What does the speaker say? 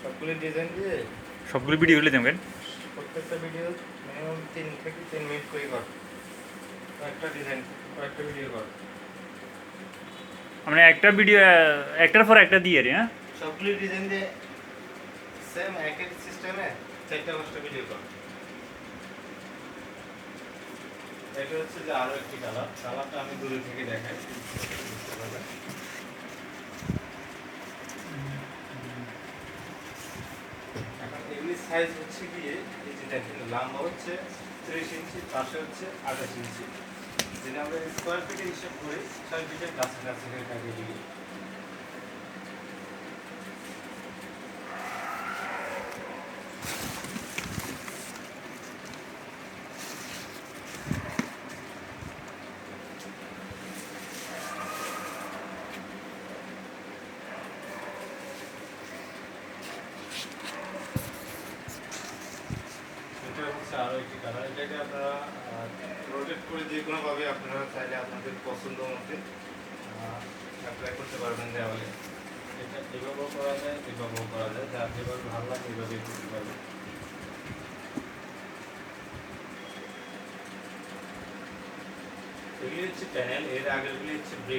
সবগুলো ডিজাইন দিয়ে সবগুলো ভিডিও গুলো দেবেন। প্রত্যেকটা ভিডিও মিনিমাম 3 থেকে 3 মিনিট করে কর। একটা ডিজাইন একটা ভিডিও কর। মানে একটা ভিডিও একটার পর একটা দিয়ে রে। হ্যাঁ, সবগুলো ডিজাইন দিয়ে সেম একই সিস্টেমে 4-5টা ভিডিও কর। এটা হচ্ছে যে আরো একটি কালার, কালারটা আমি দূরে থেকে দেখাই বুঝতে পারবেন। এখন এগুলি সাইজ হচ্ছে গিয়ে এই যে দেখেন লম্বা হচ্ছে 30 ইঞ্চি, পাশে হচ্ছে 28 ইঞ্চি। যদি আমরা স্কোয়ার ফিটে হিসাব করি 6 ফিটের কাছাকাছি হয়ে থাকে এগুলি। এটা হচ্ছে আরো একটি কালার, এটাকে আপনারা রোটেট করে যে কোনোভাবে আপনারা চাইলে আপনাদের পছন্দ মতে অ্যাপ্লাই করতে পারবেন দেওয়ালে। এটা এভাবেও করা যায়, এভাবেও করা যায়, যার যেভাবে ভালো লাগে এভাবেই করতে পারবেন। এগুলি হচ্ছে প্যানেল, এর আগেরগুলি হচ্ছে ব্রিক।